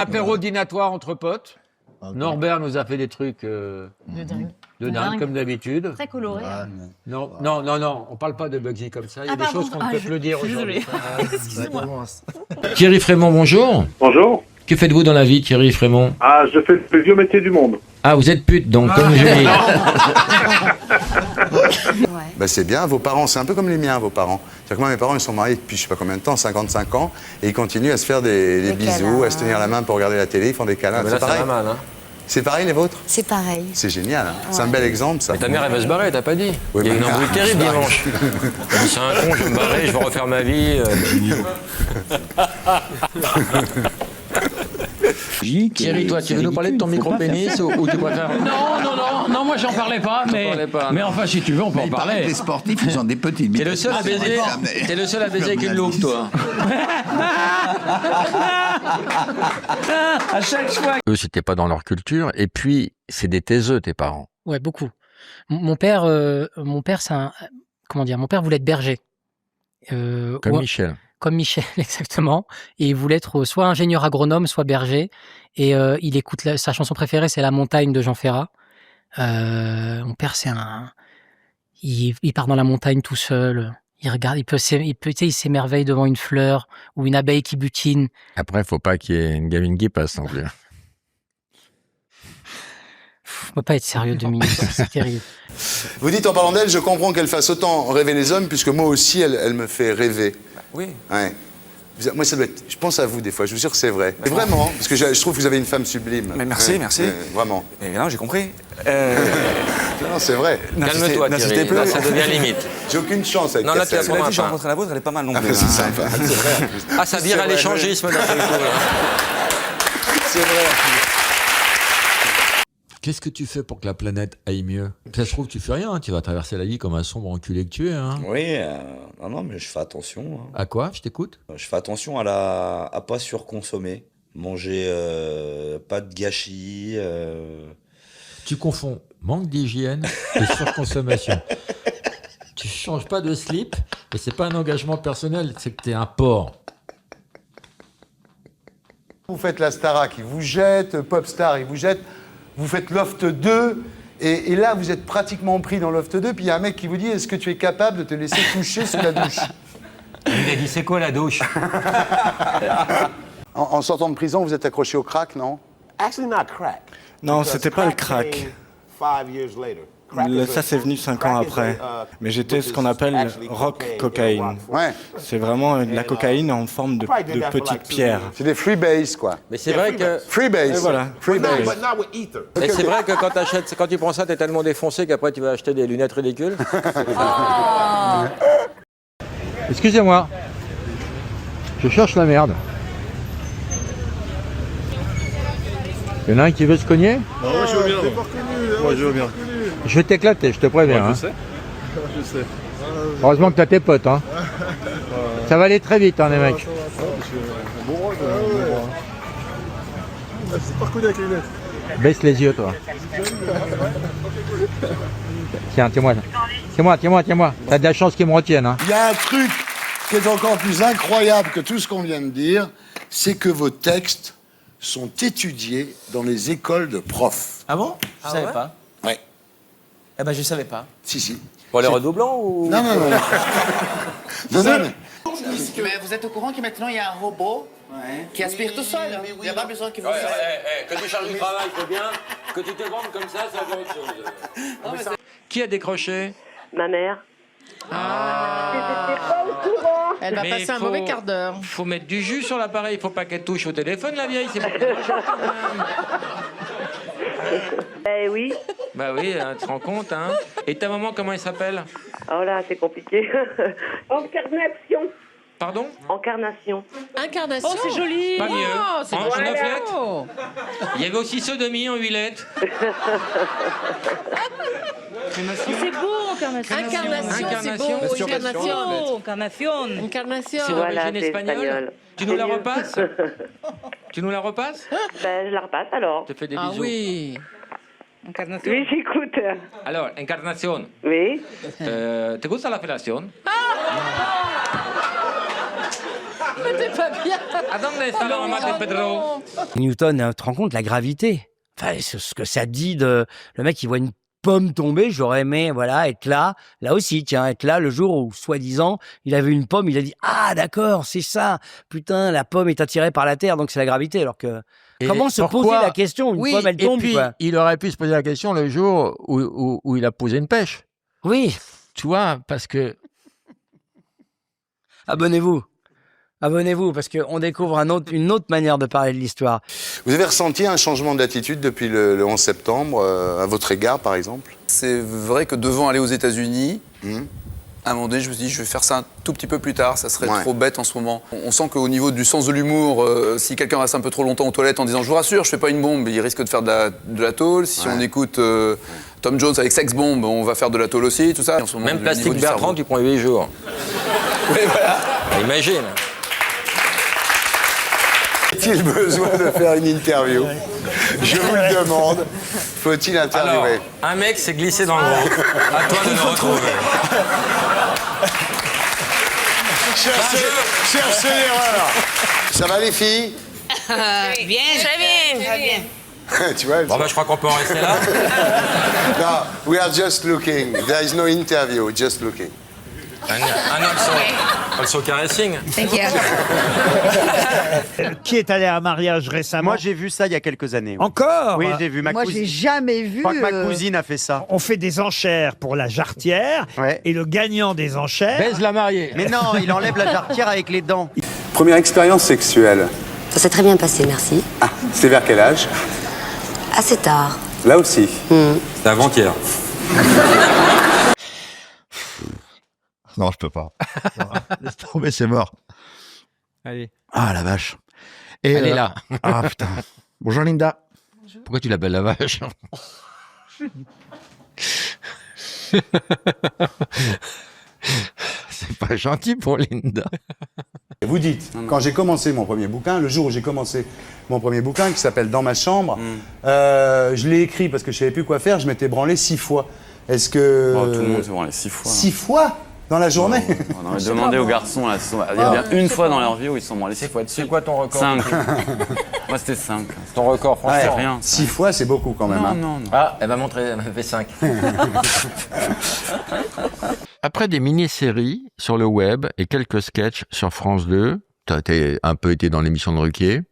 Apéro dînatoire entre potes. Ok. Norbert nous a fait des trucs De dingue. de dingue, comme d'habitude. Très coloré. hein. Non, on parle pas de Bugsy comme ça. Il y a des pardon. choses qu'on ne peut je- plus dire je suis aujourd'hui. désolée. Excusez-moi. Thierry Frémont, bonjour. Bonjour. Que faites-vous dans la vie, Thierry Frémont? Ah, je fais le vieux métier du monde. Ah, vous êtes pute, donc, comme je dis. Ben c'est bien, vos parents, c'est un peu comme les miens, vos parents. C'est-à-dire que moi, mes parents, ils sont mariés depuis je sais pas combien de temps, 55 ans, et ils continuent à se faire des bisous, câlins. à se tenir la main pour regarder la télé, ils font des câlins. C'est pareil. mal, hein. C'est pareil les vôtres? C'est pareil. C'est génial, hein. C'est un bel exemple, ça. Ta mère, elle va se barrer, t'as pas dit? Oui, Il y a ma une mère, embrouille elle terrible se barre. dimanche. Elle dit, c'est un con, je vais me barrer, je vais refaire ma vie. Thierry, toi, tu veux nous parler de ton micro-pénis ou tu préfères... Non, moi j'en parlais pas, mais enfin si tu veux on peut en Il paraît que parler. les sportifs, ils ont des petites T'es le seul à baiser, t'es le seul à baiser avec une loupe, toi. À chaque fois. Eux, c'était pas dans leur culture. Et puis, c'est des taiseux, tes parents. Ouais, beaucoup. Mon père, c'est un, comment dire, mon père voulait être berger. Comme Michel. Comme Michel, exactement. Et il voulait être soit ingénieur agronome, soit berger. Et il écoute sa chanson préférée, c'est La Montagne de Jean Ferrat. Mon père, il part dans la montagne tout seul. Il regarde, tu sais, il s'émerveille devant une fleur ou une abeille qui butine. Après, faut pas qu'il y ait une gamine qui passe non plus. Faut pas être sérieux 2 minutes, c'est terrible. Vous dites en parlant d'elle, je comprends qu'elle fasse autant rêver les hommes, puisque moi aussi, elle me fait rêver. Oui. Ouais. Moi, ça doit être... Je pense à vous des fois, je vous jure que c'est vrai. Et vraiment, parce que je trouve que vous avez une femme sublime. Mais merci, merci. Vraiment. Mais non, j'ai compris. Non, c'est vrai. Calme-toi, Thierry. Là, ça devient limite. J'ai aucune chance avec Non, là, Cassel. tu as Cela dit, j'ai Enfin. rencontré la vôtre, elle est pas mal non Ah, plus. c'est hein. sympa, c'est vrai. Ah, ça vire à vrai, l'échangisme d'un seul coup, là. C'est vrai. Qu'est-ce que tu fais pour que la planète aille mieux? Ça se trouve, tu fais rien, tu vas traverser la vie comme un sombre enculé que tu es. Hein. Oui, non, mais je fais attention. hein. À quoi? Je t'écoute. Je fais attention à pas surconsommer. Manger pas de gâchis. Tu confonds manque d'hygiène et surconsommation. Tu changes pas de slip et c'est pas un engagement personnel, c'est que t'es un porc. Vous faites la Starac, il vous jette, Popstar, il vous jette. Vous faites Loft 2, et là, vous êtes pratiquement pris dans Loft 2, puis il y a un mec qui vous dit, est-ce que tu es capable de te laisser toucher sous la douche? Il a dit, c'est quoi la douche? En sortant de prison, vous êtes accroché au crack, non? Non, c'était pas le crack. Ça, c'est venu 5 ans après. Mais j'étais ce qu'on appelle rock cocaïne. Ouais. C'est vraiment de la cocaïne en forme de petites pierres. C'est des freebase, quoi. Mais c'est vrai que... Freebase. Et voilà. Freebase. Mais c'est vrai que quand tu prends ça, t'es tellement défoncé qu'après tu vas acheter des lunettes ridicules. Excusez-moi. Je cherche la merde. Il y en a un qui veut se cogner? Moi, je veux bien. Moi, je veux bien. Je vais t'éclater, je te préviens. hein. Je sais. Heureusement que t'as tes potes. Hein. Ça va aller très vite, hein, les mecs. C'est pas reconnu avec les lunettes. Baisse les yeux, toi. Tiens, tiens-moi. Tiens-moi. T'as de la chance qu'ils me retiennent. Hein. Il y a un truc qui est encore plus incroyable que tout ce qu'on vient de dire, c'est que vos textes sont étudiés dans les écoles de profs. Ah bon? Je savais pas. Ouais. Eh ben, je savais pas. Si. Pour les redoublants ou... Non. non, mais... Mais vous êtes au courant que maintenant il y a un robot qui aspire tout seul. Il n'y a pas besoin que vous... Que tu charges du travail, c'est bien. Que tu te vendes comme ça va autre chose. Qui a décroché? Ma mère. Elle va passer un mauvais quart d'heure. Faut mettre du jus sur l'appareil, faut pas qu'elle touche au téléphone, la vieille, c'est pas quand même. Eh oui. Bah oui, hein, tu te rends compte, hein. Et ta maman, comment elle s'appelle? Oh là, c'est compliqué. Incarnation. Pardon? Incarnation. Incarnation. Oh, c'est joli. Pas mieux. Oh, c'est En voilà. 9 lettres. Il y avait aussi sodomie en 8 lettres. C'est beau, incarnation. Incarnation, c'est beau. Incarnation. Incarnation. C'est Voilà, d'origine c'est espagnole. espagnol. Tu nous la C'est mieux. repasses? Tu nous la repasses? Ben, je la repasse alors. Je te fais des Ah bisous. oui. Incarnation. Oui, j'écoute. Alors, Encarnación. Oui. ¿Te gusta la felación? T'es pas bien. Newton, tu te rends compte la gravité? Enfin, ce que ça dit de... Le mec, il voit une pomme tomber, j'aurais aimé, voilà, être là aussi, tiens, être là le jour où, soi-disant, il a vu une pomme, il a dit « Ah, d'accord, c'est ça, putain, la pomme est attirée par la Terre, donc c'est la gravité. » Alors que, comment se poser la question? Une pomme, elle tombe, et puis, quoi. il aurait pu se poser la question le jour où il a posé une pêche. Oui. Tu vois, parce que... Abonnez-vous, parce qu'on découvre une autre manière de parler de l'histoire. Vous avez ressenti un changement d'attitude depuis le 11 septembre, à votre égard, par exemple? C'est vrai que devant aller aux États-Unis, à un moment donné, je me suis dit, je vais faire ça un tout petit peu plus tard, ça serait trop bête en ce moment. On sent qu'au niveau du sens de l'humour, si quelqu'un reste un peu trop longtemps aux toilettes en disant « Je vous rassure, je fais pas une bombe », il risque de faire de la tôle. Si on écoute Tom Jones avec Sex Bomb, on va faire de la tôle aussi, tout ça. En ce moment, Même Plastique Bertrand, tu prends 8 jours. Oui, voilà. Imagine. A-t-il besoin de faire une interview? Je vous le demande. Faut-il interviewer? Alors, un mec s'est glissé dans le ventre. À toi de le retrouver. Cherchez l'erreur. Ça va les filles? Bien, très bien. Tu vois, Bon, je crois qu'on peut en rester là. No, we are just looking. There is no interview, just looking. Also caressing. Thank you. Qui est allé à un mariage récemment? Moi, j'ai vu ça il y a quelques années. Encore? Oui, j'ai vu ma Moi, cousine. j'ai jamais vu. Je crois que ma cousine a fait ça. On fait des enchères pour la jarretière et le gagnant des enchères... Baise la mariée. Mais non, il enlève la jarretière avec les dents. Première expérience sexuelle. Ça s'est très bien passé, merci. Ah, c'était vers quel âge? Assez tard. Là aussi. C'est avant-hier. Non, je peux pas. Laisse tomber, c'est mort. Allez. Ah, la vache. Et Elle est là. Ah, putain. Bonjour, Linda. Pourquoi tu l'appelles la vache? C'est pas gentil pour Linda. Vous dites, quand j'ai commencé mon premier bouquin, le jour où j'ai commencé mon premier bouquin, qui s'appelle Dans ma chambre, je l'ai écrit parce que je savais plus quoi faire, je m'étais branlé 6 fois. Est-ce que... tout le monde s'est branlé 6 fois. 6 fois dans la journée? On aurait demandé aux garçons, là, il y a bien une fois dans leur vie où ils se sont branlés 6 fois dessus. C'est quoi ton record? 5. Moi, c'était 5. Ton record, franchement. C'est rien. 6 fois, c'est beaucoup quand même. Non. Ah, elle m'a montré, elle m'a fait 5. Après des mini-séries sur le web et quelques sketchs sur France 2, tu as un peu été dans l'émission de Ruquier.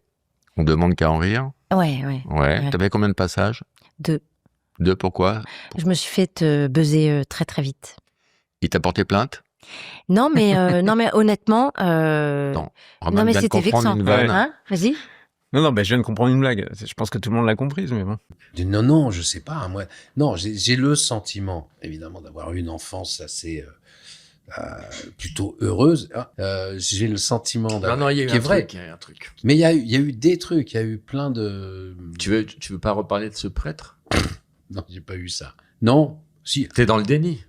On demande qu'à en rire. Ouais. Ouais. T'avais combien de passages? 2. 2, pourquoi? Je me suis fait buzzer très très vite. Il t'a porté plainte? Non mais honnêtement, Non, non mais c'était vexant. Hein? Vas-y. Non, je viens de comprendre une blague. Je pense que tout le monde l'a comprise, mais bon. Non, je sais pas. Moi, non, j'ai le sentiment, évidemment, d'avoir eu une enfance assez plutôt heureuse. J'ai le sentiment d'avoir... Non, il y a eu un truc. Mais il y a eu des trucs. Il y a eu plein de... Tu veux pas reparler de ce prêtre? Non, j'ai pas eu ça. Non, si. T'es dans le déni.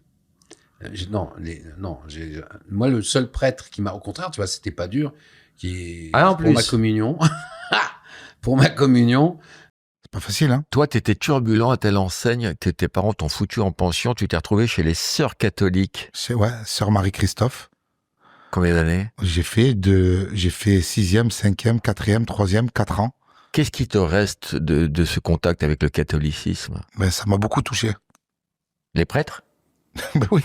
Moi, le seul prêtre qui m'a, au contraire, tu vois, c'était pas dur, en pour ma communion. Pour ma communion. C'est pas facile, hein? Toi, t'étais turbulent à telle enseigne que tes parents t'ont foutu en pension. Tu t'es retrouvé chez les sœurs catholiques. Ouais, sœur Marie-Christophe. Combien d'années? J'ai fait 6e, 5e, 4e, 3e, 4 ans. Qu'est-ce qui te reste de ce contact avec le catholicisme? Ça m'a beaucoup touché. Les prêtres? Oui.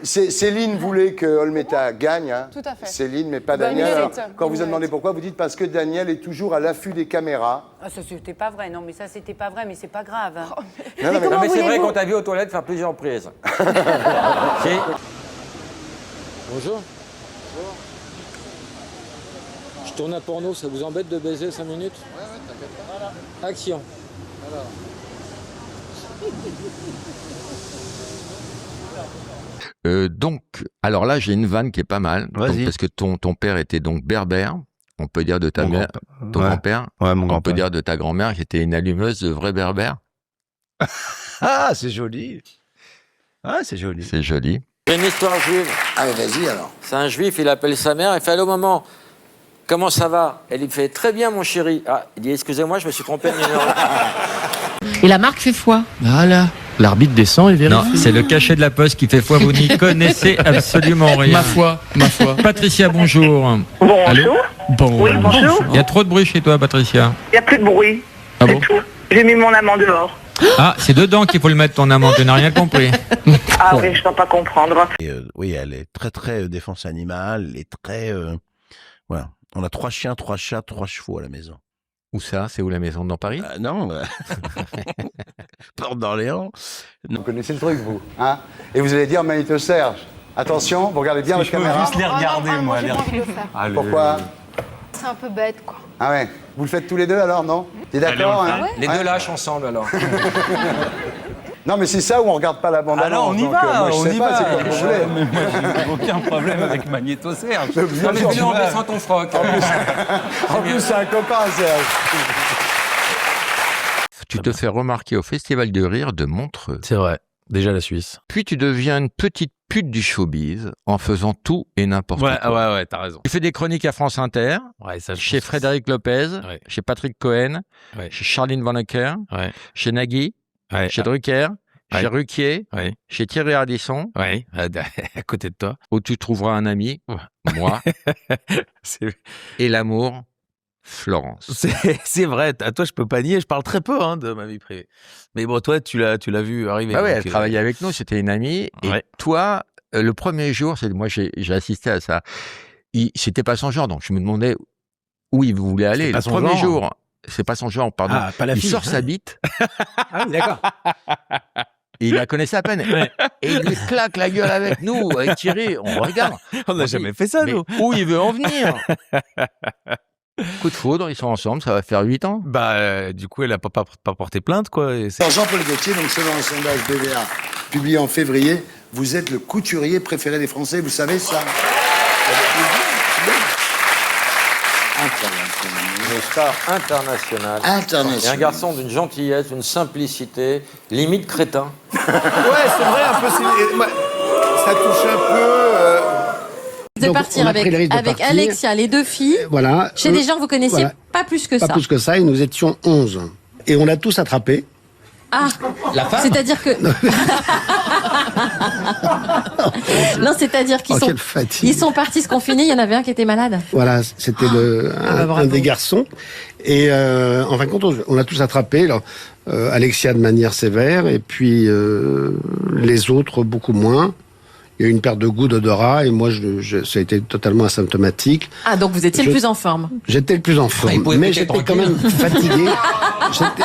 Céline voulait que Olmeta gagne. Hein. Tout à fait. Céline, mais pas Daniel. Alors, quand vous avez demandé pourquoi, vous dites parce que Daniel est toujours à l'affût des caméras. Ah, ça, c'était pas vrai. Non, mais ça, c'était pas vrai, mais c'est pas grave. Hein. Non, mais c'est vrai qu'on t'a vu aux toilettes faire plusieurs prises. Si. Bonjour. Je tourne un porno, ça vous embête de baiser 5 minutes? Ouais, t'inquiète pas. Voilà. Action. Donc, alors là, j'ai une vanne qui est pas mal. Vas-y. Donc, parce que ton père était donc berbère. On peut dire de ta mère, ton grand-père. Ouais, mon On grand-père. peut dire de ta grand-mère qui était une allumeuse de vrai berbère. Ah, c'est joli. Ah, c'est joli. C'est joli. J'ai une histoire juive. Allez, vas-y alors. C'est un juif, il appelle sa mère, il fait allô maman, comment ça va? Elle lui fait très bien mon chéri. Ah, il dit excusez-moi, je me suis trompé de numéro. Et la marque fait foi. Voilà. L'arbitre descend et vérifie. Non, c'est le cachet de la poste qui fait foi. Vous n'y connaissez absolument rien. Ma foi. Patricia, bonjour. Bonjour. Allô Oui, bonjour. Il y a trop de bruit chez toi, Patricia. Il n'y a plus de bruit. Ah c'est bon tout. J'ai mis mon amant dehors. Ah, c'est dedans qu'il faut le mettre, ton amant. Tu n'as rien compris. Ah oui, je ne peux pas comprendre. Et, oui, elle est très très défense animale, elle est très... voilà. On a 3 chiens, 3 chats, 3 chevaux à la maison. Où ça? C'est où la maison? Dans Paris? Non, Porte d'Orléans. Vous connaissez le truc, vous, hein? Et vous allez dire Magnéto Serge. Attention, vous regardez bien votre caméra. juste les regarder, moi. J'ai pas envie de le faire. Pourquoi? C'est un peu bête, quoi. Ah ouais. Vous le faites tous les deux alors, non? T'es d'accord, hein? Les deux lâches ensemble alors. Non, mais c'est ça où on regarde pas la bande-annonce. Alors, on y donc, va, moi, je on sais y pas, va. c'est comme vous voulez. Mais moi, j'ai aucun problème avec Magnéto Serge. Mais bien sûr, Viens en baissant ton froc. En plus, c'est un copain, Serge. Tu te fais remarquer au Festival de Rire de Montreux. C'est vrai. Déjà la Suisse. Puis tu deviens une petite pute du showbiz en faisant tout et n'importe quoi. Ouais, t'as raison. Tu fais des chroniques à France Inter, chez Frédéric Lopez, chez Patrick Cohen, chez Charline Vanhoenacker, chez Nagui, chez Drucker, chez Ruquier, chez Thierry Ardisson, à côté de toi. où tu trouveras un ami, moi, et l'amour, Florence. C'est vrai, à toi je peux pas nier, je parle très peu de ma vie privée. Mais bon, toi tu l'as vu arriver. Ah ouais, elle travaillait avec nous, c'était une amie. Et toi, le premier jour, moi j'ai assisté à ça, c'était pas son genre, donc je me demandais où il voulait aller. Le premier jour, c'est pas son genre, pardon. Ah, pas la il fille, sort sa bite. Ah oui, d'accord. Et il la connaissait à peine. Et il lui claque la gueule avec nous, avec Thierry, on regarde. On n'a jamais fait ça, nous. Où il veut en venir? Coup de foudre, ils sont ensemble, ça va faire 8 ans. Du coup, elle a pas porté plainte, quoi. Alors, Jean-Paul Gaultier, donc selon un sondage BVA publié en février, vous êtes le couturier préféré des Français, vous savez ça? Une star internationale. Et un garçon d'une gentillesse, d'une simplicité, limite crétin. Ouais, c'est vrai, un peu. Ça touche un peu. De partir avec Alexia, les 2 filles, voilà, chez des gens que vous connaissiez pas plus que ça. Pas plus que ça, et nous étions 11. Et on l'a tous attrapé. Ah, c'est-à-dire que... non, c'est-à-dire qu'ils ils sont partis se confiner, il y en avait un qui était malade. Voilà, c'était un des garçons. Et en fin de compte, on l'a tous attrapé. Alors, Alexia de manière sévère, et puis les autres beaucoup moins. Il y a eu une perte de goût, d'odorat, et moi, ça a été totalement asymptomatique. Ah, donc vous étiez le plus en forme. J'étais le plus en forme, mais j'étais quand même fatigué. J'étais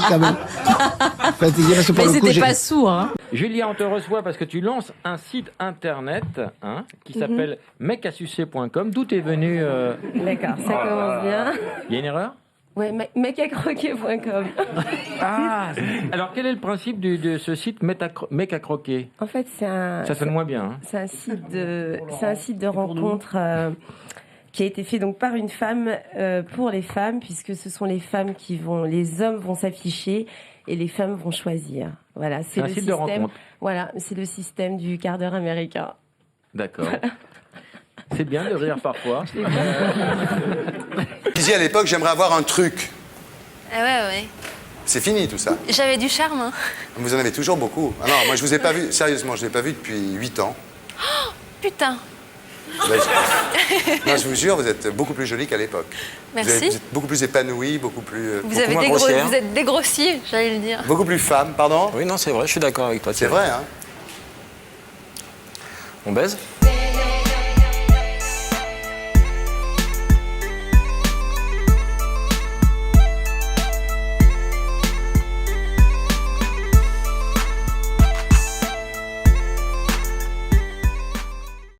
quand même fatigué. Parce que pour mais le coup, c'était pas sourd, hein. Julien, on te reçoit parce que tu lances un site internet qui s'appelle mecasucer.com. D'où t'es venu D'accord, ça commence bien. Il y a une erreur? Ouais, mecacroquer.com. Ah, alors quel est le principe de ce site Mec à croquer? En fait, c'est un... Ça sonne moins bien. C'est un site de rencontre qui a été fait donc par une femme pour les femmes, puisque ce sont les femmes les hommes vont s'afficher et les femmes vont choisir. Voilà, c'est un site de rencontre. Voilà, c'est le système du quart d'heure américain. D'accord. Voilà. C'est bien de rire parfois. Vous disiez à l'époque, j'aimerais avoir un truc. Ah ouais. C'est fini tout ça. J'avais du charme. Hein. Vous en avez toujours beaucoup. Ah non, moi je vous ai pas vu, sérieusement, je ne l'ai pas vu depuis 8 ans. Oh, putain. Non, je vous jure, vous êtes beaucoup plus jolie qu'à l'époque. Merci. Vous êtes beaucoup plus épanouie, beaucoup plus. Vous beaucoup moins êtes dégrossi, j'allais le dire. Beaucoup plus femme, pardon? Oui, non, c'est vrai, je suis d'accord avec toi. C'est vrai, hein? On baise?